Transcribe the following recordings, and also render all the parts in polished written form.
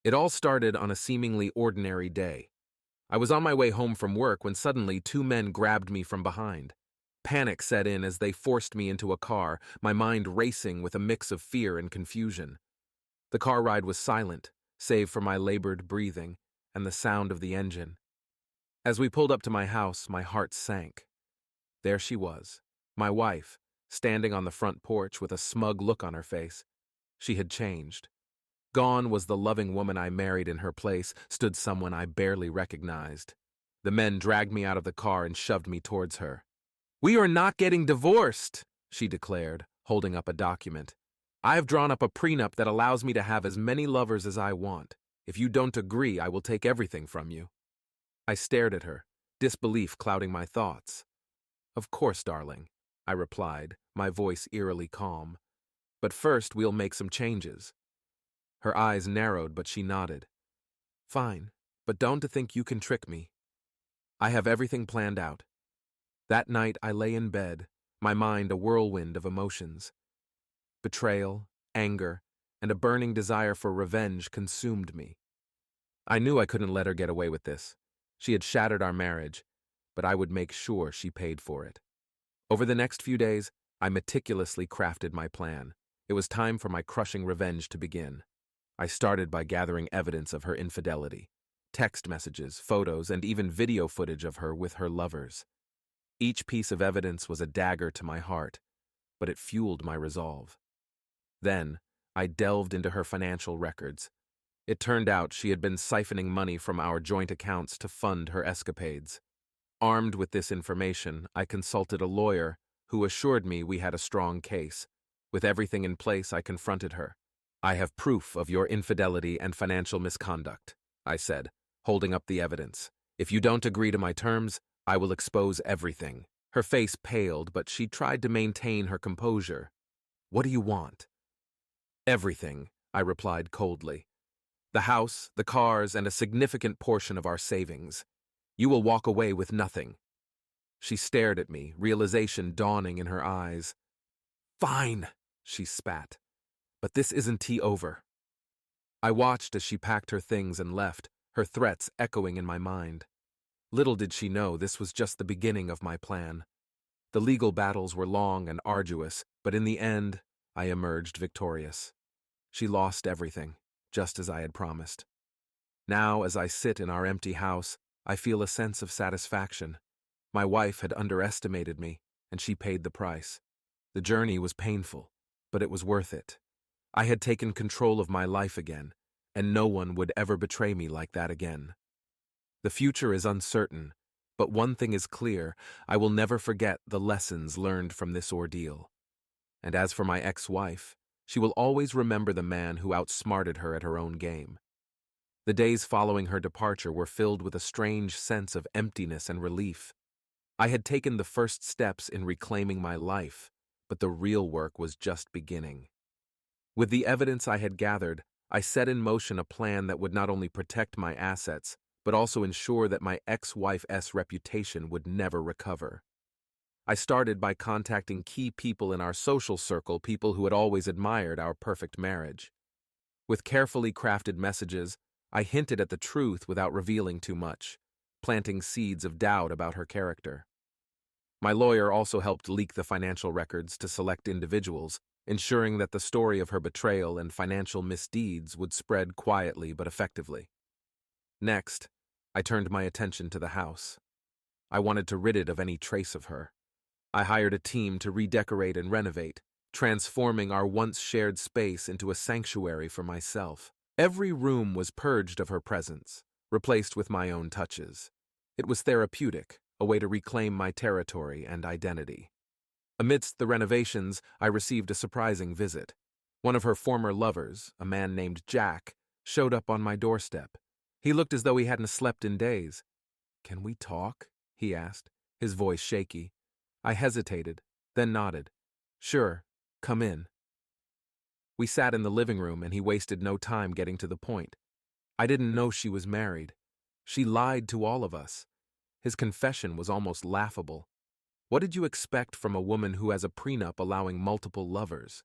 It all started on a seemingly ordinary day. I was on my way home from work when suddenly two men grabbed me from behind. Panic set in as they forced me into a car, my mind racing with a mix of fear and confusion. The car ride was silent, save for my labored breathing and the sound of the engine. As we pulled up to my house, my heart sank. There she was, my wife, standing on the front porch with a smug look on her face. She had changed. Gone was the loving woman I married. In her place stood someone I barely recognized. The men dragged me out of the car and shoved me towards her. "We are not getting divorced," she declared, holding up a document. "I have drawn up a prenup that allows me to have as many lovers as I want. If you don't agree, I will take everything from you." I stared at her, disbelief clouding my thoughts. "Of course, darling," I replied, my voice eerily calm. "But first, we'll make some changes." Her eyes narrowed, but she nodded. "Fine, but don't think you can trick me. I have everything planned out." That night I lay in bed, my mind a whirlwind of emotions. Betrayal, anger, and a burning desire for revenge consumed me. I knew I couldn't let her get away with this. She had shattered our marriage, but I would make sure she paid for it. Over the next few days, I meticulously crafted my plan. It was time for my crushing revenge to begin. I started by gathering evidence of her infidelity, text messages, photos, and even video footage of her with her lovers. Each piece of evidence was a dagger to my heart, but it fueled my resolve. Then, I delved into her financial records. It turned out she had been siphoning money from our joint accounts to fund her escapades. Armed with this information, I consulted a lawyer who assured me we had a strong case. With everything in place, I confronted her. "I have proof of your infidelity and financial misconduct," I said, holding up the evidence. "If you don't agree to my terms, I will expose everything." Her face paled, but she tried to maintain her composure. "What do you want?" "Everything," I replied coldly. "The house, the cars, and a significant portion of our savings. You will walk away with nothing." She stared at me, realization dawning in her eyes. "Fine," she spat. "But this isn't tea over." I watched as she packed her things and left, her threats echoing in my mind. Little did she know this was just the beginning of my plan. The legal battles were long and arduous, but in the end, I emerged victorious. She lost everything, just as I had promised. Now, as I sit in our empty house, I feel a sense of satisfaction. My wife had underestimated me, and she paid the price. The journey was painful, but it was worth it. I had taken control of my life again, and no one would ever betray me like that again. The future is uncertain, but one thing is clear: I will never forget the lessons learned from this ordeal. And as for my ex-wife, she will always remember the man who outsmarted her at her own game. The days following her departure were filled with a strange sense of emptiness and relief. I had taken the first steps in reclaiming my life, but the real work was just beginning. With the evidence I had gathered, I set in motion a plan that would not only protect my assets, but also ensure that my ex-wife's reputation would never recover. I started by contacting key people in our social circle, people who had always admired our perfect marriage. With carefully crafted messages, I hinted at the truth without revealing too much, planting seeds of doubt about her character. My lawyer also helped leak the financial records to select individuals, ensuring that the story of her betrayal and financial misdeeds would spread quietly but effectively. Next, I turned my attention to the house. I wanted to rid it of any trace of her. I hired a team to redecorate and renovate, transforming our once shared space into a sanctuary for myself. Every room was purged of her presence, replaced with my own touches. It was therapeutic, a way to reclaim my territory and identity. Amidst the renovations, I received a surprising visit. One of her former lovers, a man named Jack, showed up on my doorstep. He looked as though he hadn't slept in days. "Can we talk?" he asked, his voice shaky. I hesitated, then nodded. "Sure, come in." We sat in the living room, and he wasted no time getting to the point. I didn't know she was married. She lied to all of us. His confession was almost laughable. What did you expect from a woman who has a prenup allowing multiple lovers?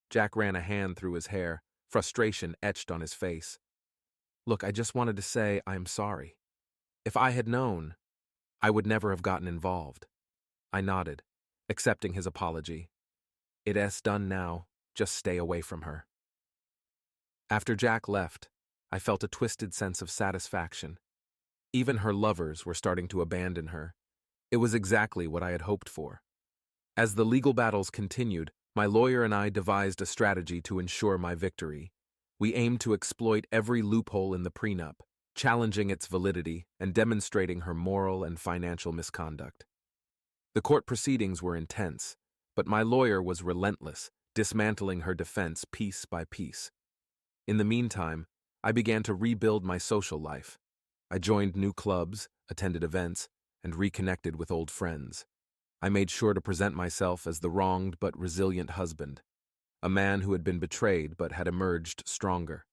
Jack ran a hand through his hair, frustration etched on his face. Look, I just wanted to say I'm sorry. If I had known, I would never have gotten involved. I nodded, accepting his apology. It's done now. Just stay away from her. After Jack left, I felt a twisted sense of satisfaction. Even her lovers were starting to abandon her. It was exactly what I had hoped for. As the legal battles continued, my lawyer and I devised a strategy to ensure my victory. We aimed to exploit every loophole in the prenup, challenging its validity and demonstrating her moral and financial misconduct. The court proceedings were intense, but my lawyer was relentless, dismantling her defense piece by piece. In the meantime, I began to rebuild my social life. I joined new clubs, attended events, and reconnected with old friends. I made sure to present myself as the wronged but resilient husband, a man who had been betrayed but had emerged stronger.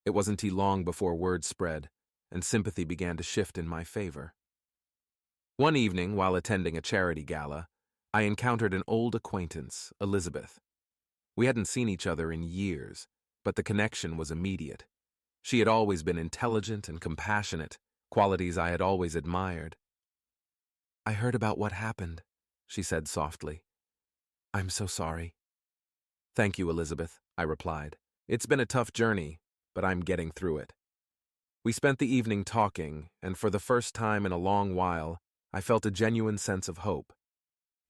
It wasn't too long before word spread, and sympathy began to shift in my favor. One evening, while attending a charity gala, I encountered an old acquaintance, Elizabeth. We hadn't seen each other in years, but the connection was immediate. She had always been intelligent and compassionate, qualities I had always admired. "I heard about what happened," she said softly. "I'm so sorry." "Thank you, Elizabeth," I replied. "It's been a tough journey, but I'm getting through it." We spent the evening talking, and for the first time in a long while, I felt a genuine sense of hope.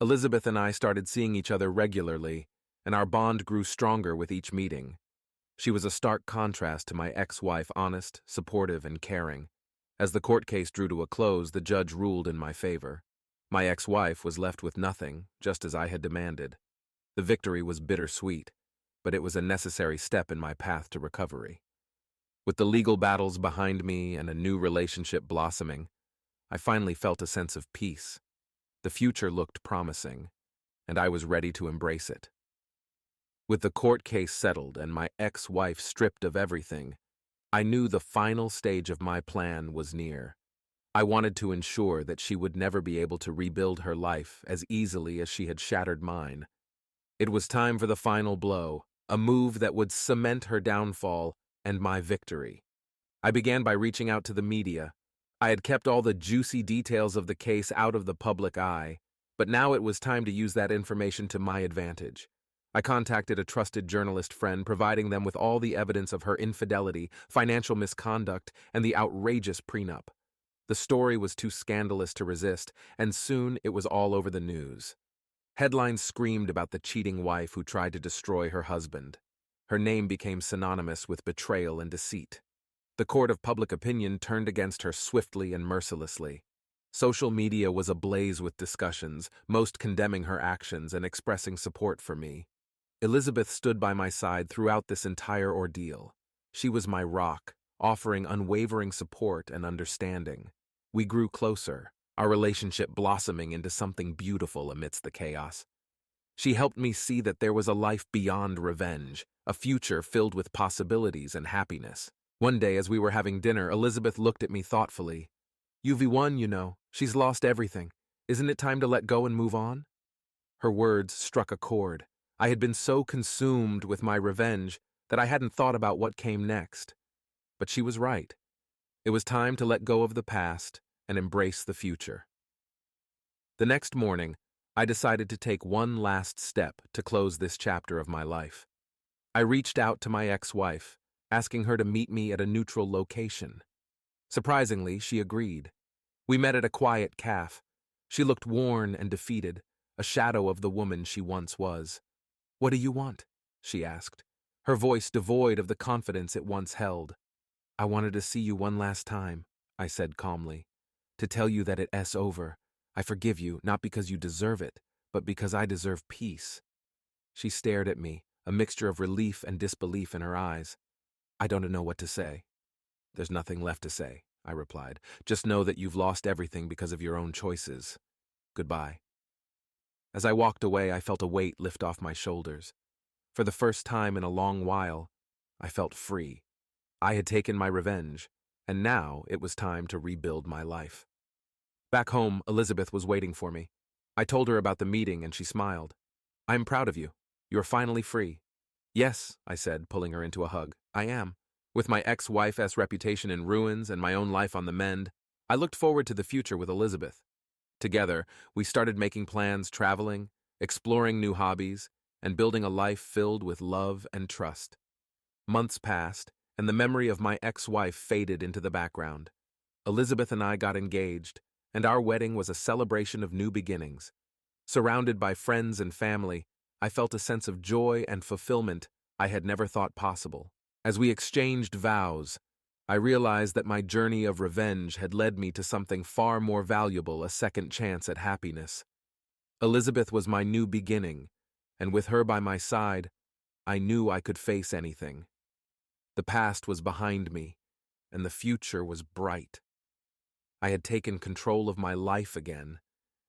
Elizabeth and I started seeing each other regularly, and our bond grew stronger with each meeting. She was a stark contrast to my ex-wife, honest, supportive, and caring. As the court case drew to a close, the judge ruled in my favor. My ex-wife was left with nothing, just as I had demanded. The victory was bittersweet, but it was a necessary step in my path to recovery. With the legal battles behind me and a new relationship blossoming, I finally felt a sense of peace. The future looked promising, and I was ready to embrace it. With the court case settled and my ex-wife stripped of everything, I knew the final stage of my plan was near. I wanted to ensure that she would never be able to rebuild her life as easily as she had shattered mine. It was time for the final blow, a move that would cement her downfall and my victory. I began by reaching out to the media. I had kept all the juicy details of the case out of the public eye, but now it was time to use that information to my advantage. I contacted a trusted journalist friend, providing them with all the evidence of her infidelity, financial misconduct, and the outrageous prenup. The story was too scandalous to resist, and soon it was all over the news. Headlines screamed about the cheating wife who tried to destroy her husband. Her name became synonymous with betrayal and deceit. The court of public opinion turned against her swiftly and mercilessly. Social media was ablaze with discussions, most condemning her actions and expressing support for me. Elizabeth stood by my side throughout this entire ordeal. She was my rock, offering unwavering support and understanding. We grew closer, our relationship blossoming into something beautiful amidst the chaos. She helped me see that there was a life beyond revenge, a future filled with possibilities and happiness. One day, as we were having dinner, Elizabeth looked at me thoughtfully. "You've won, you know. She's lost everything. Isn't it time to let go and move on?" Her words struck a chord. I had been so consumed with my revenge that I hadn't thought about what came next. But she was right. It was time to let go of the past and embrace the future. The next morning, I decided to take one last step to close this chapter of my life. I reached out to my ex-wife, asking her to meet me at a neutral location. Surprisingly, she agreed. We met at a quiet cafe. She looked worn and defeated, a shadow of the woman she once was. "What do you want?" she asked, her voice devoid of the confidence it once held. "I wanted to see you one last time," I said calmly, "to tell you that it's over. I forgive you, not because you deserve it, but because I deserve peace." She stared at me, a mixture of relief and disbelief in her eyes. "I don't know what to say." "There's nothing left to say," I replied. "Just know that you've lost everything because of your own choices. Goodbye." As I walked away, I felt a weight lift off my shoulders. For the first time in a long while, I felt free. I had taken my revenge, and now it was time to rebuild my life. Back home, Elizabeth was waiting for me. I told her about the meeting, and she smiled. "I'm proud of you. You're finally free." "Yes," I said, pulling her into a hug. "I am. With my ex-wife's reputation in ruins and my own life on the mend, I looked forward to the future with Elizabeth. Together, we started making plans, traveling, exploring new hobbies, and building a life filled with love and trust. Months passed, and the memory of my ex-wife faded into the background. Elizabeth and I got engaged, and our wedding was a celebration of new beginnings. Surrounded by friends and family, I felt a sense of joy and fulfillment I had never thought possible. As we exchanged vows, I realized that my journey of revenge had led me to something far more valuable, a second chance at happiness. Elizabeth was my new beginning, and with her by my side, I knew I could face anything. The past was behind me, and the future was bright. I had taken control of my life again,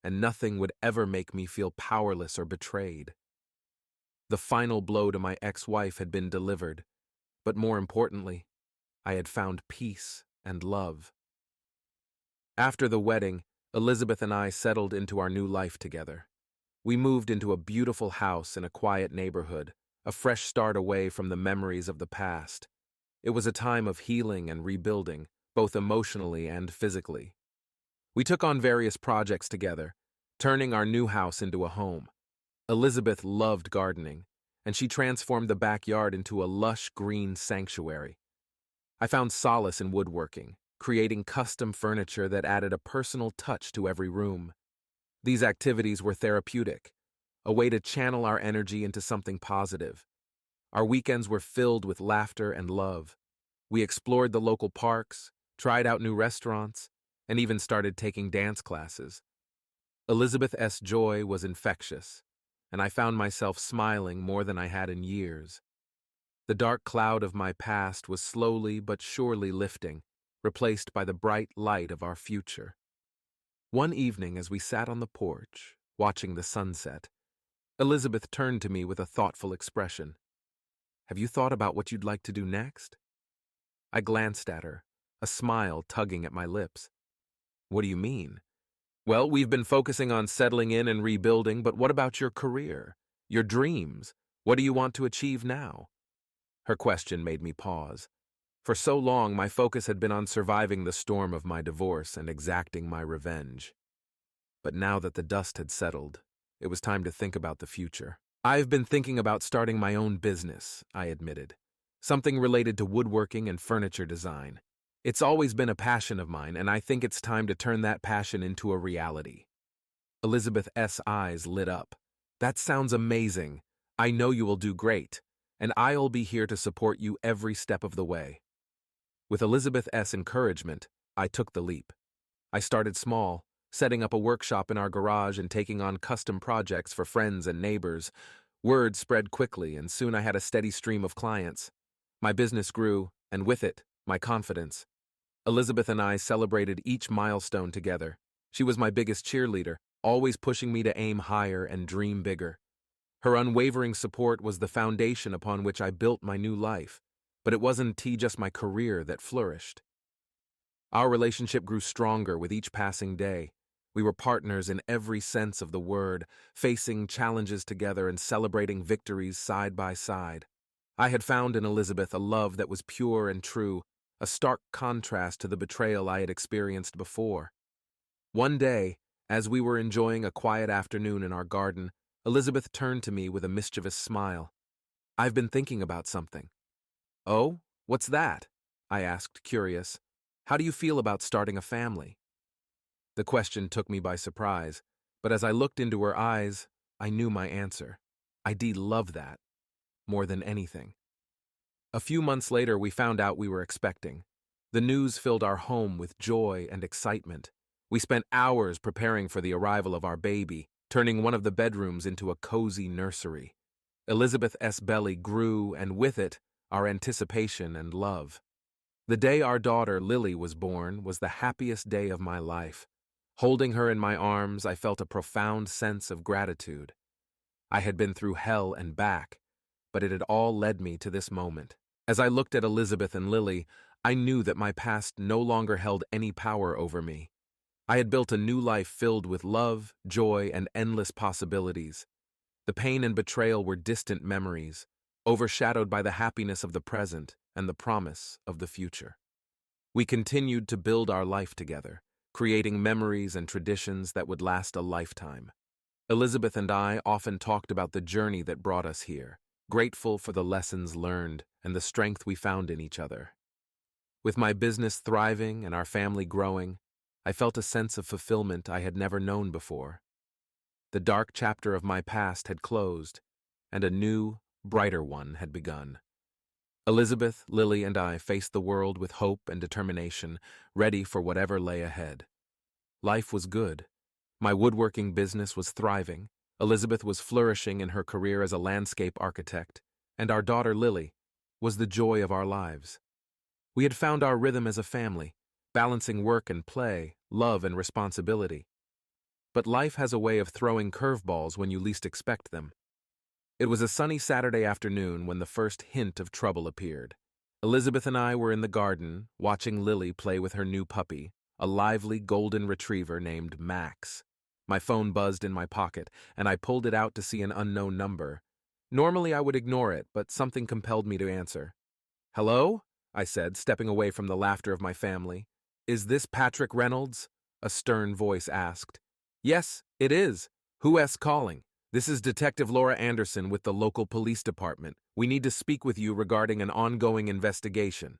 and nothing would ever make me feel powerless or betrayed. The final blow to my ex-wife had been delivered, but more importantly, I had found peace and love. After the wedding, Elizabeth and I settled into our new life together. We moved into a beautiful house in a quiet neighborhood, a fresh start away from the memories of the past. It was a time of healing and rebuilding, both emotionally and physically. We took on various projects together, turning our new house into a home. Elizabeth loved gardening, and she transformed the backyard into a lush green sanctuary. I found solace in woodworking, creating custom furniture that added a personal touch to every room. These activities were therapeutic, a way to channel our energy into something positive. Our weekends were filled with laughter and love. We explored the local parks, tried out new restaurants, and even started taking dance classes. Elizabeth's joy was infectious, and I found myself smiling more than I had in years. The dark cloud of my past was slowly but surely lifting, replaced by the bright light of our future. One evening, as we sat on the porch, watching the sunset, Elizabeth turned to me with a thoughtful expression. "Have you thought about what you'd like to do next?" I glanced at her, a smile tugging at my lips. "What do you mean?" "Well, we've been focusing on settling in and rebuilding, but what about your career? Your dreams? What do you want to achieve now?" Her question made me pause. For so long, my focus had been on surviving the storm of my divorce and exacting my revenge. But now that the dust had settled, it was time to think about the future. "I've been thinking about starting my own business," I admitted. "Something related to woodworking and furniture design. It's always been a passion of mine, and I think it's time to turn that passion into a reality." Elizabeth's eyes lit up. "That sounds amazing. I know you will do great, and I'll be here to support you every step of the way." With Elizabeth's encouragement, I took the leap. I started small, setting up a workshop in our garage and taking on custom projects for friends and neighbors. Word spread quickly, and soon I had a steady stream of clients. My business grew, and with it, my confidence. Elizabeth and I celebrated each milestone together. She was my biggest cheerleader, always pushing me to aim higher and dream bigger. Her unwavering support was the foundation upon which I built my new life, but it wasn't just my career that flourished. Our relationship grew stronger with each passing day. We were partners in every sense of the word, facing challenges together and celebrating victories side by side. I had found in Elizabeth a love that was pure and true, a stark contrast to the betrayal I had experienced before. One day, as we were enjoying a quiet afternoon in our garden, Elizabeth turned to me with a mischievous smile. "I've been thinking about something." "Oh, what's that?" I asked, curious. "How do you feel about starting a family?" The question took me by surprise, but as I looked into her eyes, I knew my answer. I'd love that, more than anything. A few months later, we found out we were expecting. The news filled our home with joy and excitement. We spent hours preparing for the arrival of our baby, turning one of the bedrooms into a cozy nursery. Elizabeth's belly grew, and with it, our anticipation and love. The day our daughter, Lily, was born was the happiest day of my life. Holding her in my arms, I felt a profound sense of gratitude. I had been through hell and back, but it had all led me to this moment. As I looked at Elizabeth and Lily, I knew that my past no longer held any power over me. I had built a new life filled with love, joy, and endless possibilities. The pain and betrayal were distant memories, overshadowed by the happiness of the present. and the promise of the future. We continued to build our life together, creating memories and traditions that would last a lifetime. Elizabeth and I often talked about the journey that brought us here, grateful for the lessons learned and the strength we found in each other. With my business thriving and our family growing, I felt a sense of fulfillment I had never known before. The dark chapter of my past had closed, and a new, brighter one had begun. Elizabeth, Lily, and I faced the world with hope and determination, ready for whatever lay ahead. Life was good. My woodworking business was thriving, Elizabeth was flourishing in her career as a landscape architect, and our daughter Lily was the joy of our lives. We had found our rhythm as a family, balancing work and play, love and responsibility. But life has a way of throwing curveballs when you least expect them. It was a sunny Saturday afternoon when the first hint of trouble appeared. Elizabeth and I were in the garden, watching Lily play with her new puppy, a lively golden retriever named Max. My phone buzzed in my pocket, and I pulled it out to see an unknown number. Normally I would ignore it, but something compelled me to answer. "Hello?" I said, stepping away from the laughter of my family. "Is this Patrick Reynolds?" a stern voice asked. "Yes, it is. Who's calling?" "This is Detective Laura Anderson with the local police department. We need to speak with you regarding an ongoing investigation."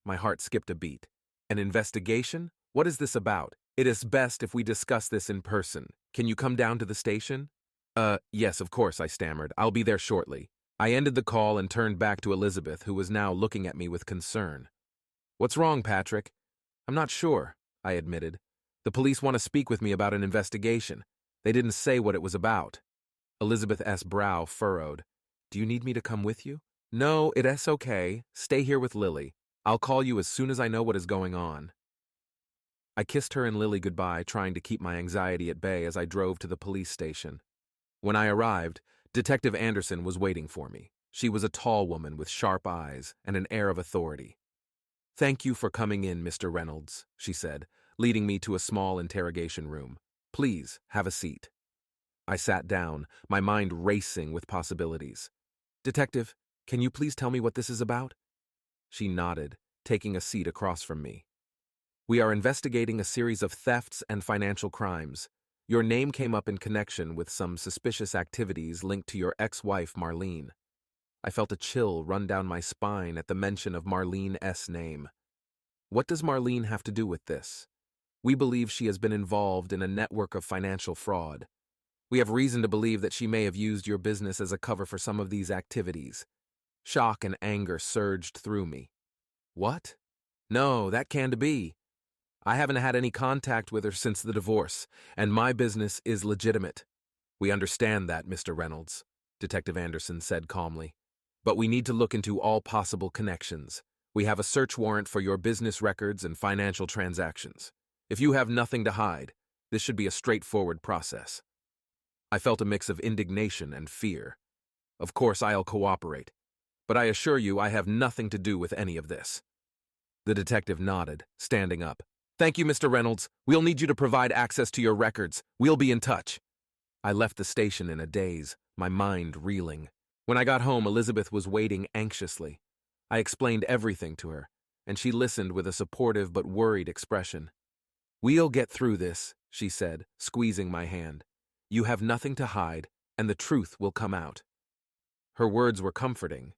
My heart skipped a beat. "An investigation? What is this about? It is best if we discuss this in person. Can you come down to the station?" Yes, of course," I stammered. "I'll be there shortly." I ended the call and turned back to Elizabeth, who was now looking at me with concern. "What's wrong, Patrick?" "I'm not sure," I admitted. "The police want to speak with me about an investigation. They didn't say what it was about." Elizabeth's brow furrowed. "Do you need me to come with you?" "No, it's okay. Stay here with Lily. I'll call you as soon as I know what is going on." I kissed her and Lily goodbye, trying to keep my anxiety at bay as I drove to the police station. When I arrived, Detective Anderson was waiting for me. She was a tall woman with sharp eyes and an air of authority. "Thank you for coming in, Mr. Reynolds," she said, leading me to a small interrogation room. "Please, have a seat." I sat down, my mind racing with possibilities. "Detective, can you please tell me what this is about?" She nodded, taking a seat across from me. "We are investigating a series of thefts and financial crimes. Your name came up in connection with some suspicious activities linked to your ex-wife, Marlene." I felt a chill run down my spine at the mention of Marlene's name. What does Marlene have to do with this? We believe she has been involved in a network of financial fraud. We have reason to believe that she may have used your business as a cover for some of these activities. Shock and anger surged through me. "What? No, that can't be. I haven't had any contact with her since the divorce, and my business is legitimate." "We understand that, Mr. Reynolds," Detective Anderson said calmly. "But we need to look into all possible connections. We have a search warrant for your business records and financial transactions. If you have nothing to hide, this should be a straightforward process." I felt a mix of indignation and fear. "Of course I'll cooperate, but I assure you I have nothing to do with any of this." The detective nodded, standing up. "Thank you, Mr. Reynolds. We'll need you to provide access to your records. We'll be in touch." I left the station in a daze, my mind reeling. When I got home, Elizabeth was waiting anxiously. I explained everything to her, and she listened with a supportive but worried expression. "We'll get through this," she said, squeezing my hand. "You have nothing to hide, and the truth will come out." Her words were comforting,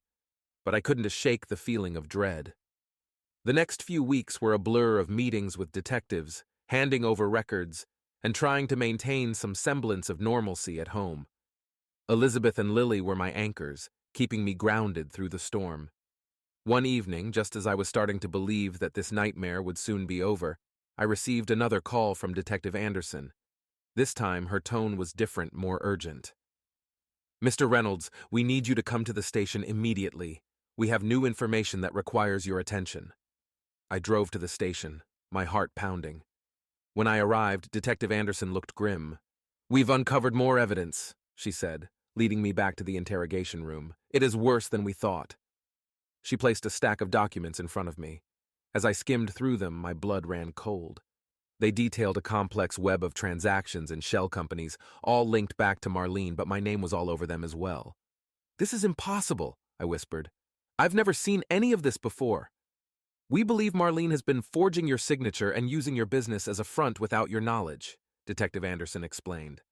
but I couldn't shake the feeling of dread. The next few weeks were a blur of meetings with detectives, handing over records, and trying to maintain some semblance of normalcy at home. Elizabeth and Lily were my anchors, keeping me grounded through the storm. One evening, just as I was starting to believe that this nightmare would soon be over, I received another call from Detective Anderson. This time, her tone was different, more urgent. "Mr. Reynolds, we need you to come to the station immediately. We have new information that requires your attention." I drove to the station, my heart pounding. When I arrived, Detective Anderson looked grim. "We've uncovered more evidence," she said, leading me back to the interrogation room. "It is worse than we thought." She placed a stack of documents in front of me. As I skimmed through them, my blood ran cold. They detailed a complex web of transactions and shell companies, all linked back to Marlene, but my name was all over them as well. "This is impossible," I whispered. I've never seen any of this before. We believe Marlene has been forging your signature and using your business as a front without your knowledge, Detective Anderson explained.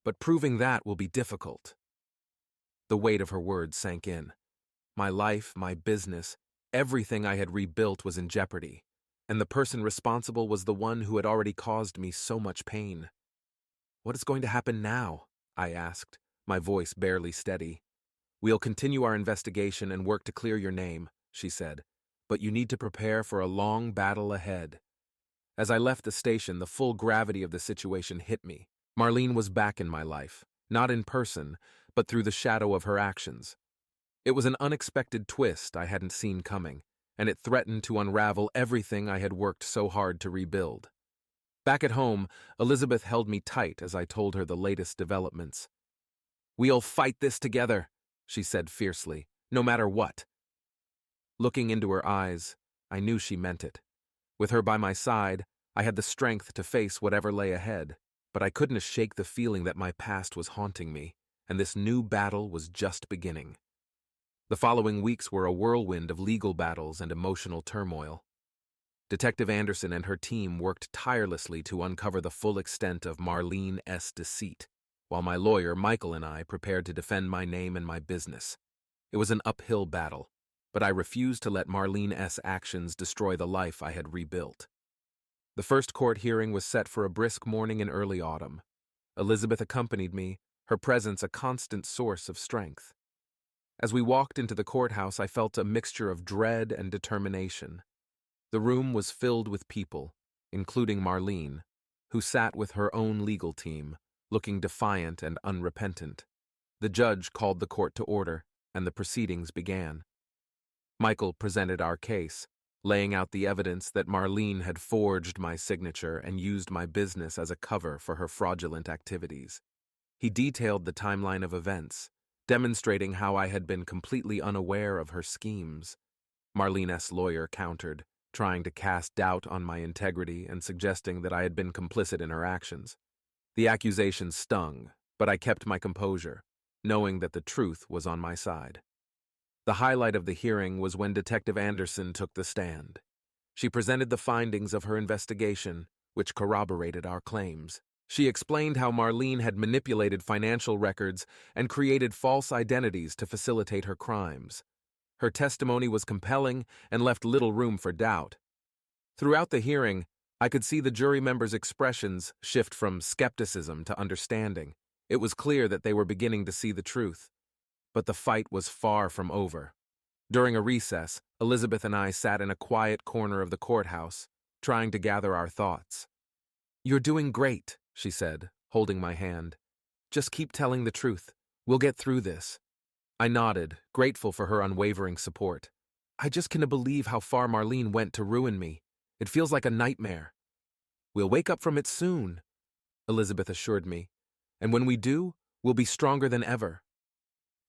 But proving that will be difficult. The weight of her words sank in. My life, my business, everything I had rebuilt was in jeopardy, and the person responsible was the one who had already caused me so much pain. What is going to happen now? I asked, my voice barely steady. We'll continue our investigation and work to clear your name, she said, but you need to prepare for a long battle ahead. As I left the station, the full gravity of the situation hit me. Marlene was back in my life, not in person, but through the shadow of her actions. It was an unexpected twist I hadn't seen coming, and it threatened to unravel everything I had worked so hard to rebuild. Back at home, Elizabeth held me tight as I told her the latest developments. "We'll fight this together," she said fiercely, "no matter what." Looking into her eyes, I knew she meant it. With her by my side, I had the strength to face whatever lay ahead, but I couldn't shake the feeling that my past was haunting me, and this new battle was just beginning. The following weeks were a whirlwind of legal battles and emotional turmoil. Detective Anderson and her team worked tirelessly to uncover the full extent of Marlene S. deceit, while my lawyer, Michael, and I prepared to defend my name and my business. It was an uphill battle, but I refused to let Marlene S. actions destroy the life I had rebuilt. The first court hearing was set for a brisk morning in early autumn. Elizabeth accompanied me, her presence a constant source of strength. As we walked into the courthouse, I felt a mixture of dread and determination. The room was filled with people, including Marlene, who sat with her own legal team, looking defiant and unrepentant. The judge called the court to order, and the proceedings began. Michael presented our case, laying out the evidence that Marlene had forged my signature and used my business as a cover for her fraudulent activities. He detailed the timeline of events, demonstrating how I had been completely unaware of her schemes. Marlene's lawyer countered, trying to cast doubt on my integrity and suggesting that I had been complicit in her actions. The accusations stung, but I kept my composure, knowing that the truth was on my side. The highlight of the hearing was when Detective Anderson took the stand. She presented the findings of her investigation, which corroborated our claims. She explained how Marlene had manipulated financial records and created false identities to facilitate her crimes. Her testimony was compelling and left little room for doubt. Throughout the hearing, I could see the jury members' expressions shift from skepticism to understanding. It was clear that they were beginning to see the truth. But the fight was far from over. During a recess, Elizabeth and I sat in a quiet corner of the courthouse, trying to gather our thoughts. "You're doing great," she said, holding my hand. "Just keep telling the truth. We'll get through this." I nodded, grateful for her unwavering support. "I just can't believe how far Marlene went to ruin me. It feels like a nightmare." "We'll wake up from it soon," Elizabeth assured me. "And when we do, we'll be stronger than ever."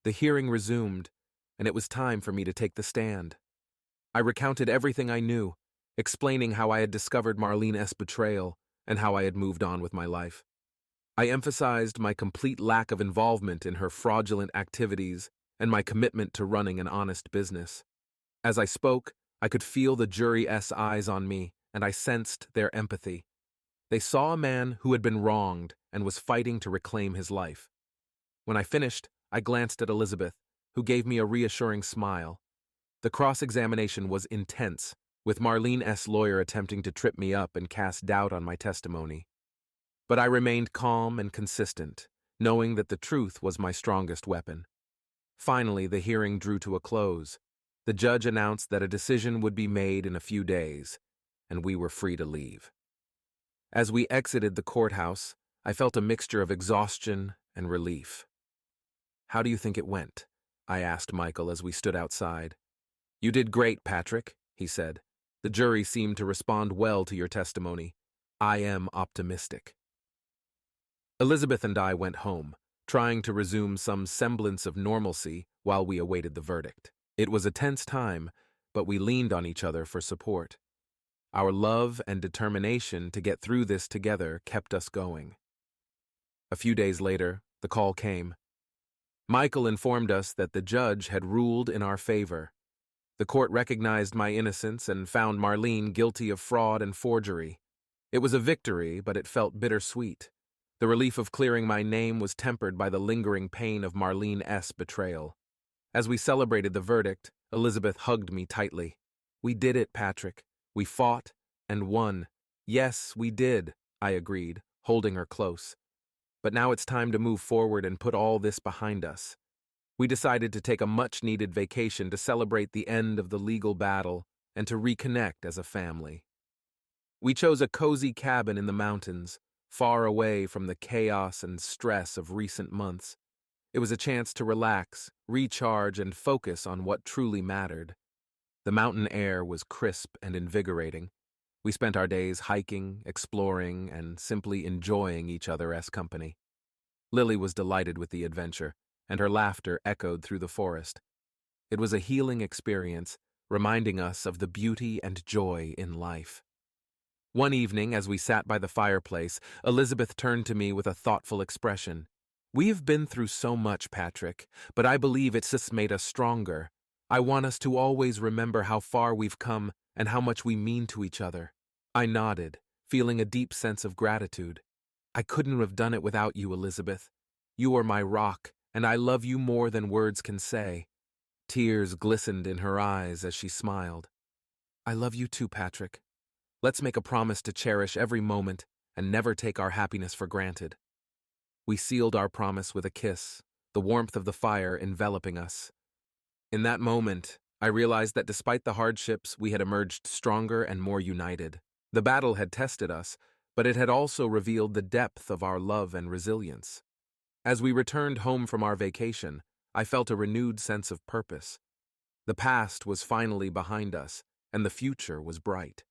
The hearing resumed, and it was time for me to take the stand. I recounted everything I knew, explaining how I had discovered Marlene's betrayal and how I had moved on with my life. I emphasized my complete lack of involvement in her fraudulent activities and my commitment to running an honest business. As I spoke, I could feel the jury's eyes on me, and I sensed their empathy. They saw a man who had been wronged and was fighting to reclaim his life. When I finished, I glanced at Elizabeth, who gave me a reassuring smile. The cross-examination was intense, with Marlene's lawyer attempting to trip me up and cast doubt on my testimony. But I remained calm and consistent, knowing that the truth was my strongest weapon. Finally, the hearing drew to a close. The judge announced that a decision would be made in a few days, and we were free to leave. As we exited the courthouse, I felt a mixture of exhaustion and relief. "How do you think it went?" I asked Michael as we stood outside. "You did great, Patrick," he said. "The jury seemed to respond well to your testimony. I am optimistic." Elizabeth and I went home, trying to resume some semblance of normalcy while we awaited the verdict. It was a tense time, but we leaned on each other for support. Our love and determination to get through this together kept us going. A few days later, the call came. Michael informed us that the judge had ruled in our favor. The court recognized my innocence and found Marlene guilty of fraud and forgery. It was a victory, but it felt bittersweet. The relief of clearing my name was tempered by the lingering pain of Marlene's betrayal. As we celebrated the verdict, Elizabeth hugged me tightly. "We did it, Patrick. We fought and won." "Yes, we did," I agreed, holding her close. "But now it's time to move forward and put all this behind us." We decided to take a much-needed vacation to celebrate the end of the legal battle and to reconnect as a family. We chose a cozy cabin in the mountains, far away from the chaos and stress of recent months. It was a chance to relax, recharge, and focus on what truly mattered. The mountain air was crisp and invigorating. We spent our days hiking, exploring, and simply enjoying each other's company. Lily was delighted with the adventure, and her laughter echoed through the forest. It was a healing experience, reminding us of the beauty and joy in life. One evening, as we sat by the fireplace, Elizabeth turned to me with a thoughtful expression. "We have been through so much, Patrick, but I believe it's just made us stronger. I want us to always remember how far we've come and how much we mean to each other." I nodded, feeling a deep sense of gratitude. "I couldn't have done it without you, Elizabeth. You are my rock, and I love you more than words can say." Tears glistened in her eyes as she smiled. "I love you too, Patrick. Let's make a promise to cherish every moment and never take our happiness for granted." We sealed our promise with a kiss, the warmth of the fire enveloping us. In that moment, I realized that despite the hardships, we had emerged stronger and more united. The battle had tested us, but it had also revealed the depth of our love and resilience. As we returned home from our vacation, I felt a renewed sense of purpose. The past was finally behind us, and the future was bright.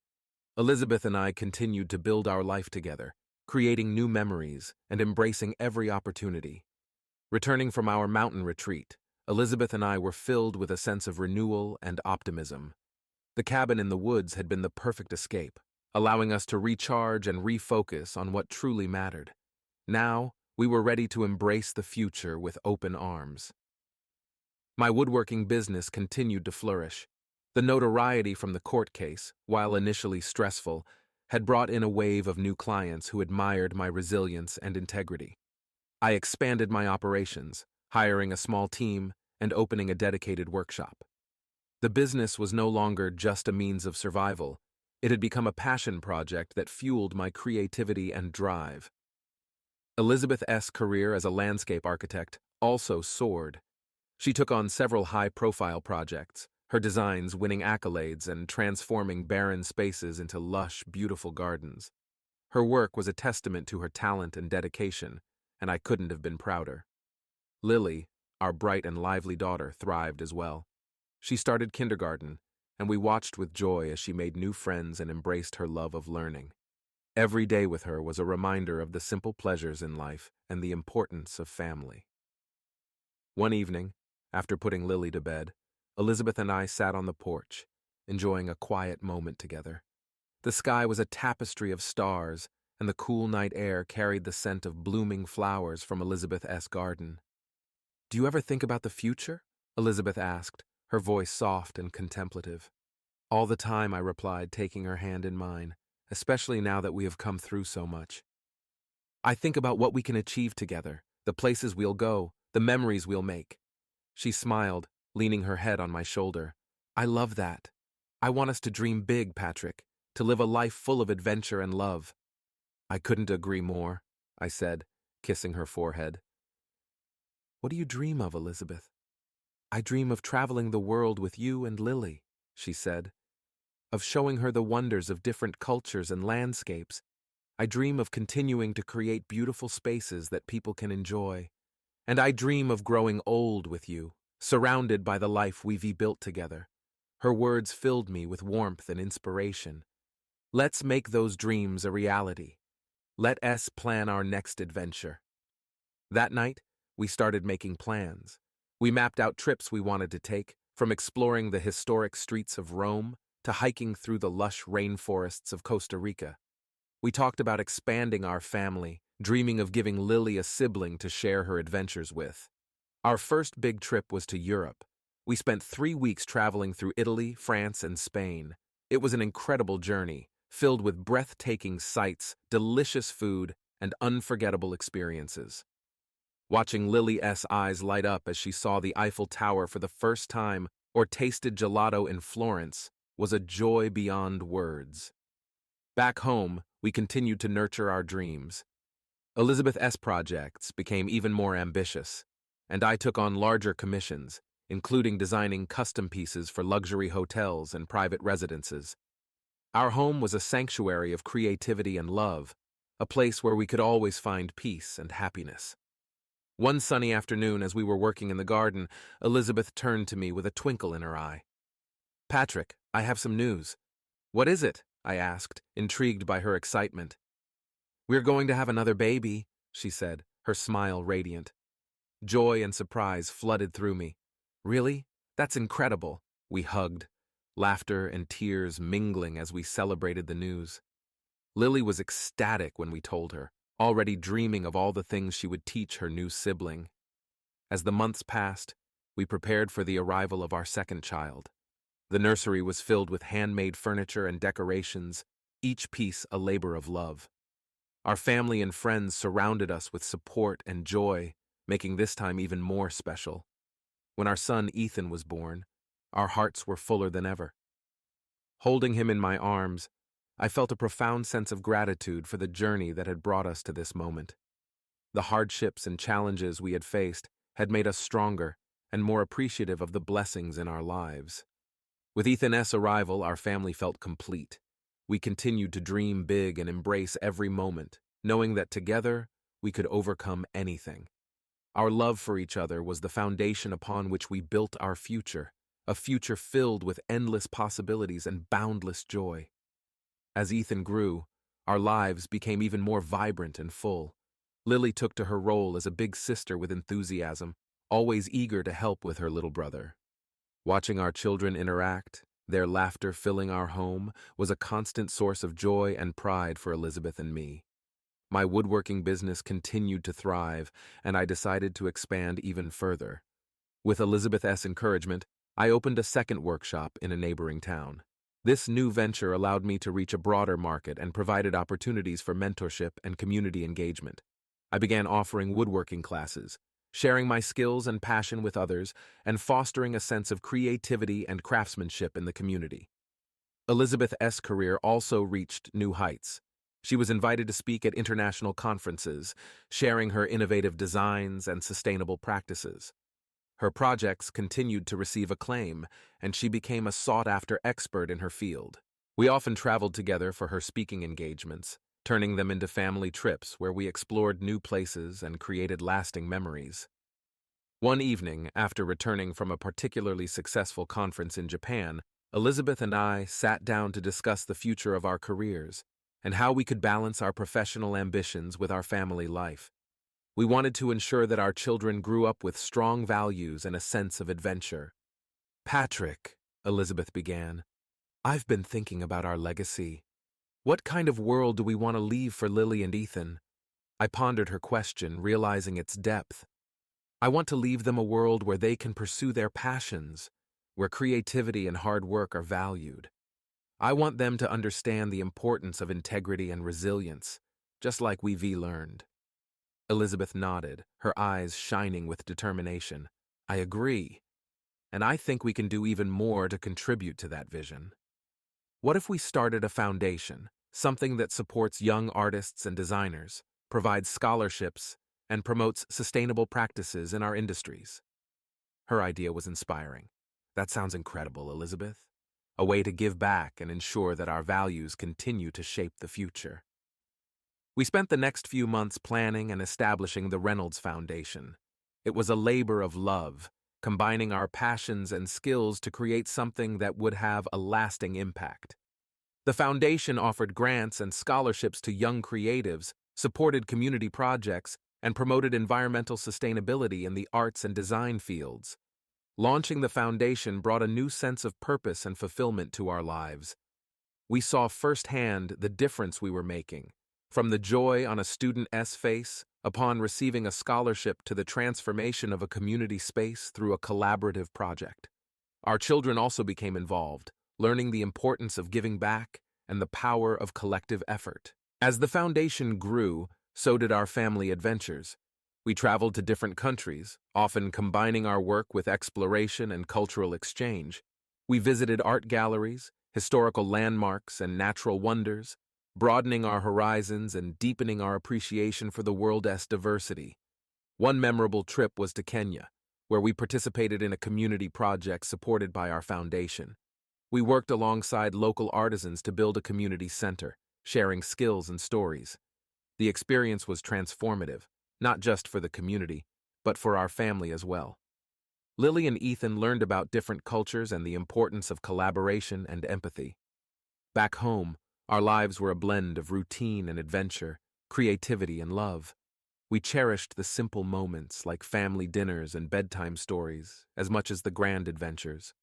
Elizabeth and I continued to build our life together, creating new memories and embracing every opportunity. Returning from our mountain retreat, Elizabeth and I were filled with a sense of renewal and optimism. The cabin in the woods had been the perfect escape, allowing us to recharge and refocus on what truly mattered. Now, we were ready to embrace the future with open arms. My woodworking business continued to flourish. The notoriety from the court case, while initially stressful, had brought in a wave of new clients who admired my resilience and integrity. I expanded my operations, hiring a small team and opening a dedicated workshop. The business was no longer just a means of survival. It had become a passion project that fueled my creativity and drive. Elizabeth's career as a landscape architect also soared. She took on several high-profile projects, her designs winning accolades and transforming barren spaces into lush, beautiful gardens. Her work was a testament to her talent and dedication, and I couldn't have been prouder. Lily, our bright and lively daughter, thrived as well. She started kindergarten, and we watched with joy as she made new friends and embraced her love of learning. Every day with her was a reminder of the simple pleasures in life and the importance of family. One evening, after putting Lily to bed, Elizabeth and I sat on the porch, enjoying a quiet moment together. The sky was a tapestry of stars, and the cool night air carried the scent of blooming flowers from Elizabeth's garden. "Do you ever think about the future?" Elizabeth asked, her voice soft and contemplative. "All the time," I replied, taking her hand in mine, "especially now that we have come through so much. I think about what we can achieve together, the places we'll go, the memories we'll make." She smiled, leaning her head on my shoulder. "I love that. I want us to dream big, Patrick, to live a life full of adventure and love." "I couldn't agree more," I said, kissing her forehead. "What do you dream of, Elizabeth?" "I dream of traveling the world with you and Lily," she said, "of showing her the wonders of different cultures and landscapes. I dream of continuing to create beautiful spaces that people can enjoy. And I dream of growing old with you, surrounded by the life we've built together." Her words filled me with warmth and inspiration. "Let's make those dreams a reality. Let us plan our next adventure." That night, we started making plans. We mapped out trips we wanted to take, from exploring the historic streets of Rome to hiking through the lush rainforests of Costa Rica. We talked about expanding our family, dreaming of giving Lily a sibling to share her adventures with. Our first big trip was to Europe, We spent 3 weeks traveling through Italy, France, and Spain. It was an incredible journey, filled with breathtaking sights, delicious food, and unforgettable experiences. Watching Lily's eyes light up as she saw the Eiffel Tower for the first time or tasted gelato in Florence was a joy beyond words. Back home, we continued to nurture our dreams. Elizabeth's projects became even more ambitious, and I took on larger commissions, including designing custom pieces for luxury hotels and private residences. Our home was a sanctuary of creativity and love, a place where we could always find peace and happiness. One sunny afternoon, as we were working in the garden, Elizabeth turned to me with a twinkle in her eye. "Patrick, I have some news." "What is it?" I asked, intrigued by her excitement. "We're going to have another baby," she said, her smile radiant. Joy and surprise flooded through me. "Really? That's incredible." We hugged, laughter and tears mingling as we celebrated the news. Lily was ecstatic when we told her, already dreaming of all the things she would teach her new sibling. As the months passed, we prepared for the arrival of our second child. The nursery was filled with handmade furniture and decorations, each piece a labor of love. Our family and friends surrounded us with support and joy, making this time even more special. When our son Ethan was born, our hearts were fuller than ever. Holding him in my arms, I felt a profound sense of gratitude for the journey that had brought us to this moment. The hardships and challenges we had faced had made us stronger and more appreciative of the blessings in our lives. With Ethan's arrival, our family felt complete. We continued to dream big and embrace every moment, knowing that together we could overcome anything. Our love for each other was the foundation upon which we built our future, a future filled with endless possibilities and boundless joy. As Ethan grew, our lives became even more vibrant and full. Lily took to her role as a big sister with enthusiasm, always eager to help with her little brother. Watching our children interact, their laughter filling our home, was a constant source of joy and pride for Elizabeth and me. My woodworking business continued to thrive, and I decided to expand even further. With Elizabeth's encouragement, I opened a second workshop in a neighboring town. This new venture allowed me to reach a broader market and provided opportunities for mentorship and community engagement. I began offering woodworking classes, sharing my skills and passion with others, and fostering a sense of creativity and craftsmanship in the community. Elizabeth's career also reached new heights. She was invited to speak at international conferences, sharing her innovative designs and sustainable practices. Her projects continued to receive acclaim, and she became a sought-after expert in her field. We often traveled together for her speaking engagements, turning them into family trips where we explored new places and created lasting memories. One evening, after returning from a particularly successful conference in Japan, Elizabeth and I sat down to discuss the future of our careers and how we could balance our professional ambitions with our family life. We wanted to ensure that our children grew up with strong values and a sense of adventure. "Patrick," Elizabeth began, "I've been thinking about our legacy. What kind of world do we want to leave for Lily and Ethan?" I pondered her question, realizing its depth. "I want to leave them a world where they can pursue their passions, where creativity and hard work are valued. I want them to understand the importance of integrity and resilience, just like we've learned." Elizabeth nodded, her eyes shining with determination. "I agree, and I think we can do even more to contribute to that vision. What if we started a foundation, something that supports young artists and designers, provides scholarships, and promotes sustainable practices in our industries?" Her idea was inspiring. "That sounds incredible, Elizabeth. A way to give back and ensure that our values continue to shape the future." We spent the next few months planning and establishing the Reynolds Foundation. It was a labor of love, combining our passions and skills to create something that would have a lasting impact. The foundation offered grants and scholarships to young creatives, supported community projects, and promoted environmental sustainability in the arts and design fields. Launching the foundation brought a new sense of purpose and fulfillment to our lives. We saw firsthand the difference we were making, from the joy on a student's face upon receiving a scholarship to the transformation of a community space through a collaborative project. Our children also became involved, learning the importance of giving back and the power of collective effort. As the foundation grew, so did our family adventures. We traveled to different countries, often combining our work with exploration and cultural exchange. We visited art galleries, historical landmarks, and natural wonders, broadening our horizons and deepening our appreciation for the world's diversity. One memorable trip was to Kenya, where we participated in a community project supported by our foundation. We worked alongside local artisans to build a community center, sharing skills and stories. The experience was transformative, not just for the community, but for our family as well. Lily and Ethan learned about different cultures and the importance of collaboration and empathy. Back home, our lives were a blend of routine and adventure, creativity and love. We cherished the simple moments like family dinners and bedtime stories as much as the grand adventures.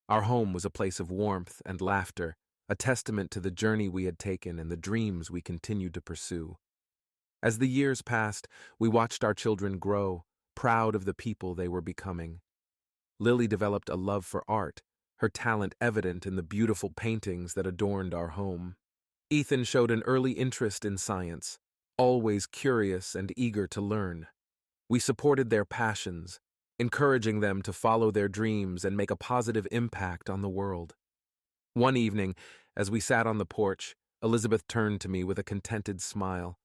Our home was a place of warmth and laughter, a testament to the journey we had taken and the dreams we continued to pursue. As the years passed, we watched our children grow, proud of the people they were becoming. Lily developed a love for art, her talent evident in the beautiful paintings that adorned our home. Ethan showed an early interest in science, always curious and eager to learn. We supported their passions, encouraging them to follow their dreams and make a positive impact on the world. One evening, as we sat on the porch, Elizabeth turned to me with a contented smile.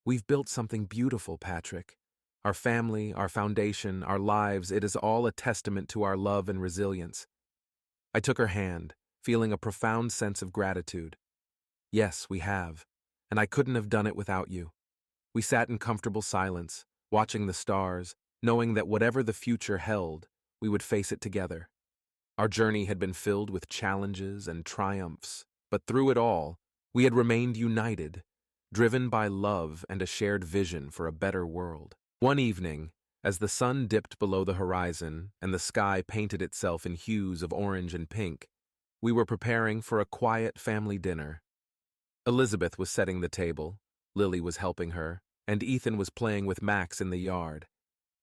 "We've built something beautiful, Patrick. Our family, our foundation, our lives, it is all a testament to our love and resilience." I took her hand, feeling a profound sense of gratitude. "Yes, we have, and I couldn't have done it without you." We sat in comfortable silence, watching the stars, knowing that whatever the future held, we would face it together. Our journey had been filled with challenges and triumphs, but through it all, we had remained united, driven by love and a shared vision for a better world. One evening, as the sun dipped below the horizon and the sky painted itself in hues of orange and pink, we were preparing for a quiet family dinner. Elizabeth was setting the table, Lily was helping her, and Ethan was playing with Max in the yard.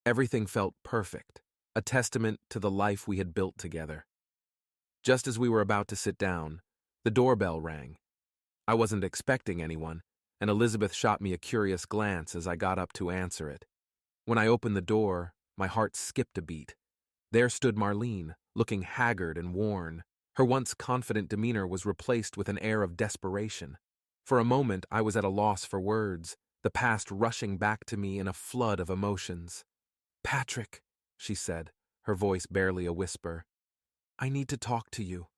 Everything felt perfect, a testament to the life we had built together. Just as we were about to sit down, the doorbell rang. I wasn't expecting anyone, and Elizabeth shot me a curious glance as I got up to answer it. When I opened the door, my heart skipped a beat. There stood Marlene, looking haggard and worn. Her once confident demeanor was replaced with an air of desperation. For a moment, I was at a loss for words, the past rushing back to me in a flood of emotions. "Patrick," she said, her voice barely a whisper, "I need to talk to you."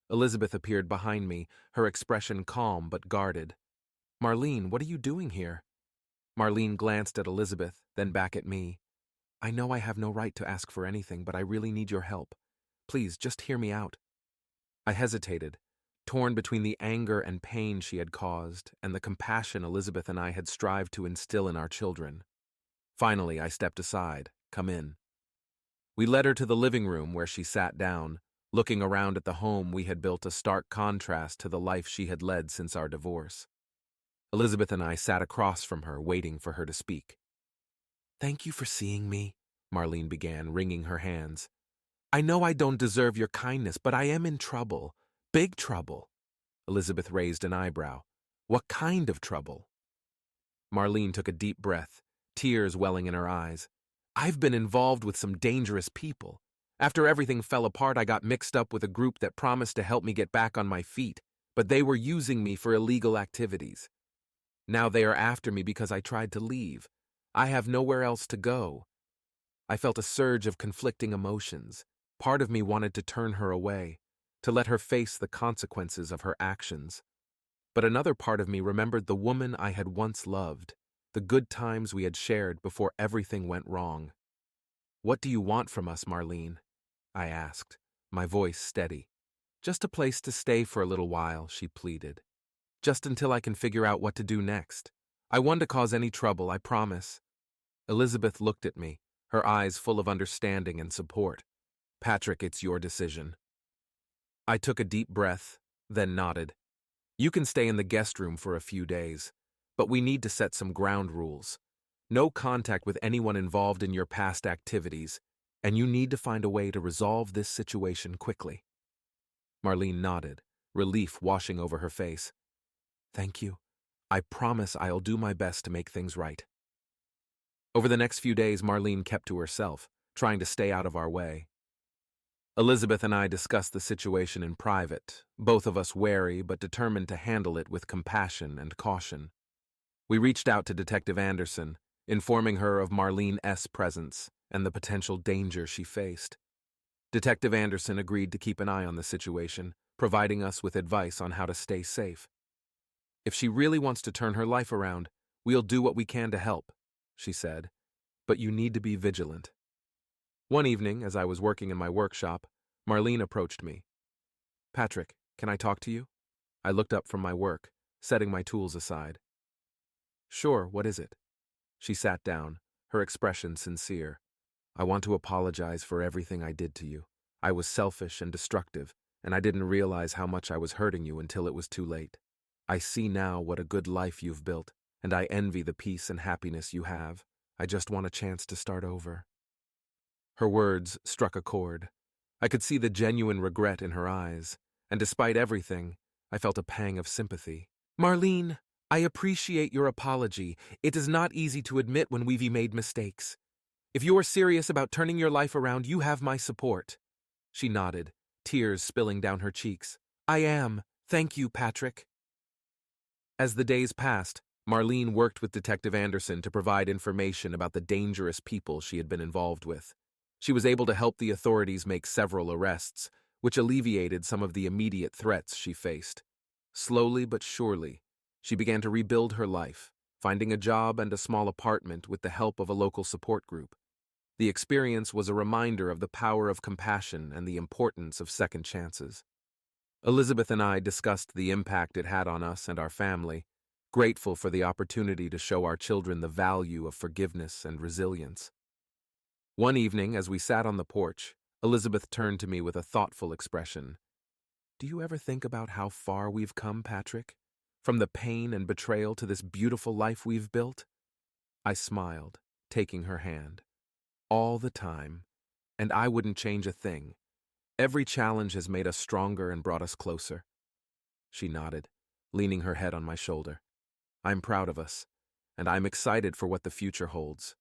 Elizabeth appeared behind me, her expression calm but guarded. "Marlene, what are you doing here?" Marlene glanced at Elizabeth, then back at me. "I know I have no right to ask for anything, but I really need your help. Please, just hear me out." I hesitated, torn between the anger and pain she had caused and the compassion Elizabeth and I had strived to instill in our children. Finally, I stepped aside. "Come in." We led her to the living room where she sat down, looking around at the home we had built, a stark contrast to the life she had led since our divorce. Elizabeth and I sat across from her, waiting for her to speak. "Thank you for seeing me," Marlene began, wringing her hands. "I know I don't deserve your kindness, but I am in trouble. Big trouble." Elizabeth raised an eyebrow. "What kind of trouble?" Marlene took a deep breath, tears welling in her eyes. "I've been involved with some dangerous people. After everything fell apart, I got mixed up with a group that promised to help me get back on my feet, but they were using me for illegal activities. Now they are after me because I tried to leave. I have nowhere else to go." I felt a surge of conflicting emotions. Part of me wanted to turn her away, to let her face the consequences of her actions. But another part of me remembered the woman I had once loved, the good times we had shared before everything went wrong. "What do you want from us, Marlene?" I asked, my voice steady. "Just a place to stay for a little while," she pleaded. "Just until I can figure out what to do next. I won't to cause any trouble, I promise." Elizabeth looked at me, her eyes full of understanding and support. "Patrick, it's your decision." I took a deep breath, then nodded. "You can stay in the guest room for a few days, but we need to set some ground rules. No contact with anyone involved in your past activities. and you need to find a way to resolve this situation quickly. Marlene nodded, relief washing over her face. Thank you. I promise I'll do my best to make things right. Over the next few days, Marlene kept to herself, trying to stay out of our way. Elizabeth and I discussed the situation in private, both of us wary but determined to handle it with compassion and caution. We reached out to Detective Anderson, informing her of Marlene's presence and the potential danger she faced. Detective Anderson agreed to keep an eye on the situation, providing us with advice on how to stay safe. If she really wants to turn her life around, we'll do what we can to help, she said, but you need to be vigilant. One evening, as I was working in my workshop, Marlene approached me. Patrick, can I talk to you? I looked up from my work, setting my tools aside. Sure, what is it? She sat down, her expression sincere. I want to apologize for everything I did to you. I was selfish and destructive, and I didn't realize how much I was hurting you until it was too late. I see now what a good life you've built, and I envy the peace and happiness you have. I just want a chance to start over. Her words struck a chord. I could see the genuine regret in her eyes, and despite everything, I felt a pang of sympathy. Marlene, I appreciate your apology. It is not easy to admit when we've made mistakes. If you are serious about turning your life around, you have my support. She nodded, tears spilling down her cheeks. I am. Thank you, Patrick. As the days passed, Marlene worked with Detective Anderson to provide information about the dangerous people she had been involved with. She was able to help the authorities make several arrests, which alleviated some of the immediate threats she faced. Slowly but surely, she began to rebuild her life, finding a job and a small apartment with the help of a local support group. The experience was a reminder of the power of compassion and the importance of second chances. Elizabeth and I discussed the impact it had on us and our family, grateful for the opportunity to show our children the value of forgiveness and resilience. One evening, as we sat on the porch, Elizabeth turned to me with a thoughtful expression. Do you ever think about how far we've come, Patrick? From the pain and betrayal to this beautiful life we've built? I smiled, taking her hand. All the time, and I wouldn't change a thing. Every challenge has made us stronger and brought us closer. She nodded, leaning her head on my shoulder. I'm proud of us, and I'm excited for what the future holds.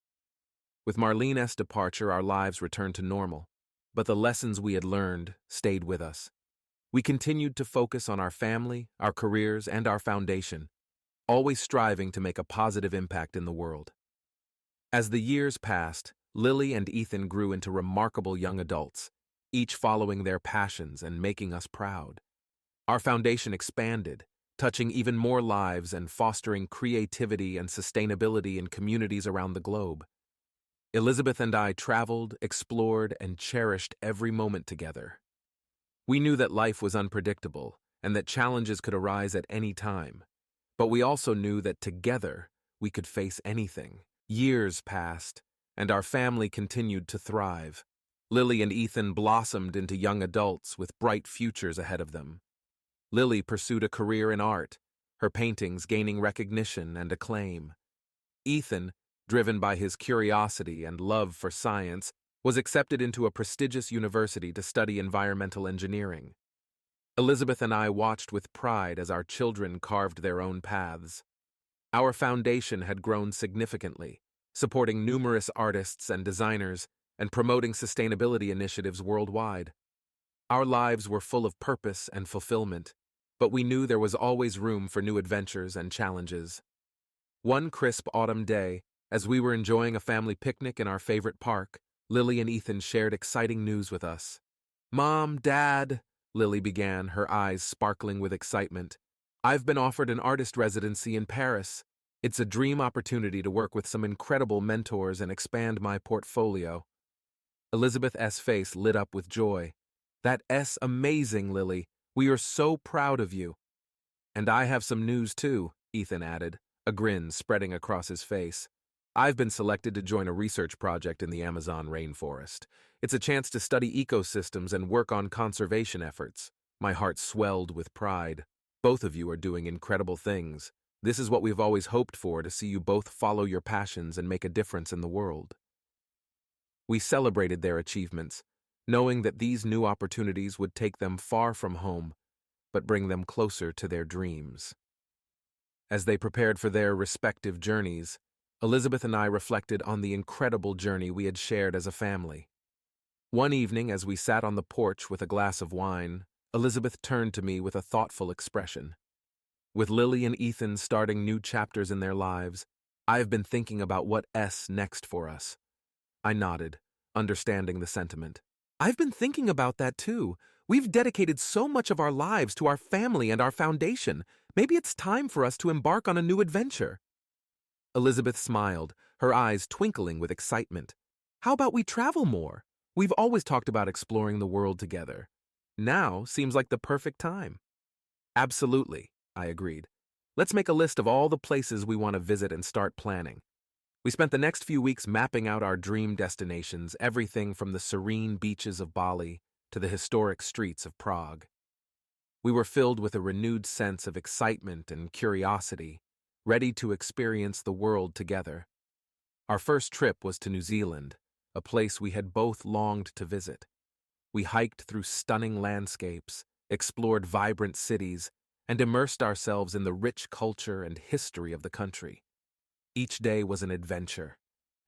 With Marlene's departure, our lives returned to normal, but the lessons we had learned stayed with us. We continued to focus on our family, our careers, and our foundation, always striving to make a positive impact in the world. As the years passed, Lily and Ethan grew into remarkable young adults, each following their passions and making us proud. Our foundation expanded, touching even more lives and fostering creativity and sustainability in communities around the globe. Elizabeth and I traveled, explored, and cherished every moment together. We knew that life was unpredictable and that challenges could arise at any time, but we also knew that together we could face anything. Years passed, and our family continued to thrive. Lily and Ethan blossomed into young adults with bright futures ahead of them. Lily pursued a career in art, her paintings gaining recognition and acclaim. Ethan, driven by his curiosity and love for science, was accepted into a prestigious university to study environmental engineering. Elizabeth and I watched with pride as our children carved their own paths. Our foundation had grown significantly, supporting numerous artists and designers and promoting sustainability initiatives worldwide. Our lives were full of purpose and fulfillment, but we knew there was always room for new adventures and challenges. One crisp autumn day, as we were enjoying a family picnic in our favorite park, Lily and Ethan shared exciting news with us. Mom, Dad, Lily began, her eyes sparkling with excitement. I've been offered an artist residency in Paris. It's a dream opportunity to work with some incredible mentors and expand my portfolio. Elizabeth's face lit up with joy. That's amazing, Lily. We are so proud of you. And I have some news too, Ethan added, a grin spreading across his face. I've been selected to join a research project in the Amazon rainforest. It's a chance to study ecosystems and work on conservation efforts. My heart swelled with pride. Both of you are doing incredible things. This is what we've always hoped for, to see you both follow your passions and make a difference in the world. We celebrated their achievements, knowing that these new opportunities would take them far from home, but bring them closer to their dreams. As they prepared for their respective journeys, Elizabeth and I reflected on the incredible journey we had shared as a family. One evening, as we sat on the porch with a glass of wine, Elizabeth turned to me with a thoughtful expression. With Lily and Ethan starting new chapters in their lives, I have been thinking about what's next for us. I nodded, understanding the sentiment. I've been thinking about that too. We've dedicated so much of our lives to our family and our foundation. Maybe it's time for us to embark on a new adventure. Elizabeth smiled, her eyes twinkling with excitement. How about we travel more? We've always talked about exploring the world together. Now seems like the perfect time. Absolutely, I agreed. Let's make a list of all the places we want to visit and start planning. We spent the next few weeks mapping out our dream destinations, everything from the serene beaches of Bali to the historic streets of Prague. We were filled with a renewed sense of excitement and curiosity, ready to experience the world together. Our first trip was to New Zealand, a place we had both longed to visit. We hiked through stunning landscapes, explored vibrant cities, and immersed ourselves in the rich culture and history of the country. Each day was an adventure,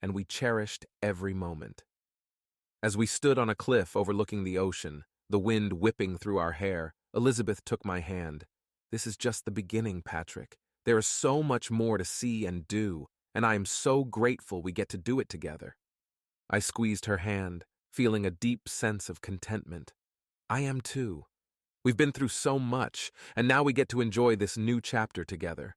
and we cherished every moment. As we stood on a cliff overlooking the ocean, the wind whipping through our hair, Elizabeth took my hand. This is just the beginning, Patrick. There is so much more to see and do, and I am so grateful we get to do it together. I squeezed her hand, feeling a deep sense of contentment. I am too. We've been through so much, and now we get to enjoy this new chapter together.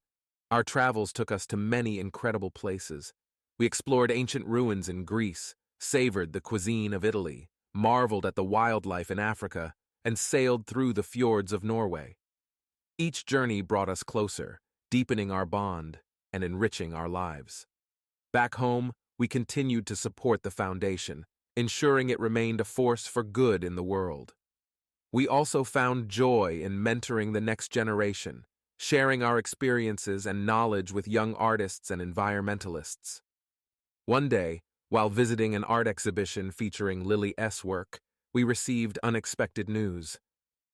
Our travels took us to many incredible places. We explored ancient ruins in Greece, savored the cuisine of Italy, marveled at the wildlife in Africa, and sailed through the fjords of Norway. Each journey brought us closer, deepening our bond and enriching our lives. Back home, we continued to support the foundation, ensuring it remained a force for good in the world. We also found joy in mentoring the next generation, sharing our experiences and knowledge with young artists and environmentalists. One day, while visiting an art exhibition featuring Lily's work, we received unexpected news.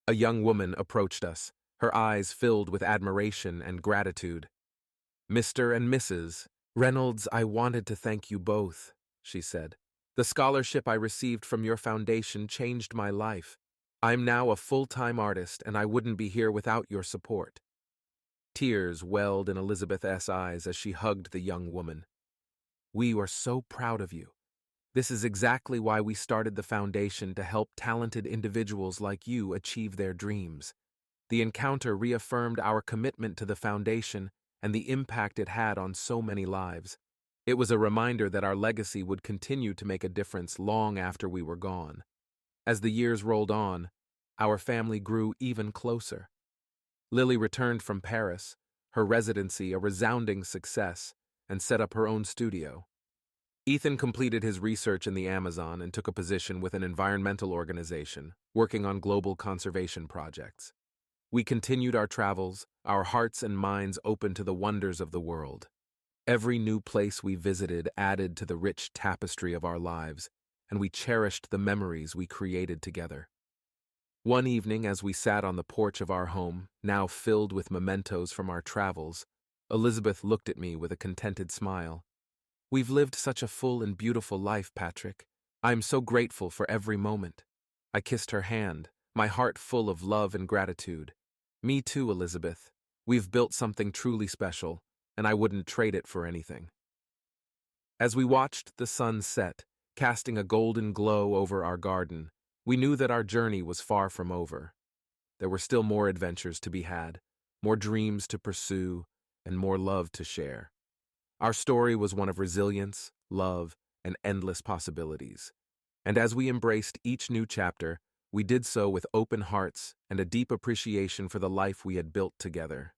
A young woman approached us, her eyes filled with admiration and gratitude. "Mr. and Mrs. Reynolds, I wanted to thank you both," she said. "The scholarship I received from your foundation changed my life. I'm now a full-time artist, and I wouldn't be here without your support." Tears welled in Elizabeth's eyes as she hugged the young woman. "We are so proud of you. This is exactly why we started the foundation, to help talented individuals like you achieve their dreams." The encounter reaffirmed our commitment to the foundation and the impact it had on so many lives. It was a reminder that our legacy would continue to make a difference long after we were gone. As the years rolled on, our family grew even closer. Lily returned from Paris, her residency a resounding success, and set up her own studio. Ethan completed his research in the Amazon and took a position with an environmental organization, working on global conservation projects. We continued our travels, our hearts and minds open to the wonders of the world. Every new place we visited added to the rich tapestry of our lives, and we cherished the memories we created together. One evening, as we sat on the porch of our home, now filled with mementos from our travels, Elizabeth looked at me with a contented smile. "We've lived such a full and beautiful life, Patrick. I am so grateful for every moment." I kissed her hand, my heart full of love and gratitude. "Me too, Elizabeth. We've built something truly special, and I wouldn't trade it for anything." As we watched the sun set, casting a golden glow over our garden, we knew that our journey was far from over. There were still more adventures to be had, more dreams to pursue, and more love to share. Our story was one of resilience, love, and endless possibilities. And as we embraced each new chapter, we did so with open hearts and a deep appreciation for the life we had built together.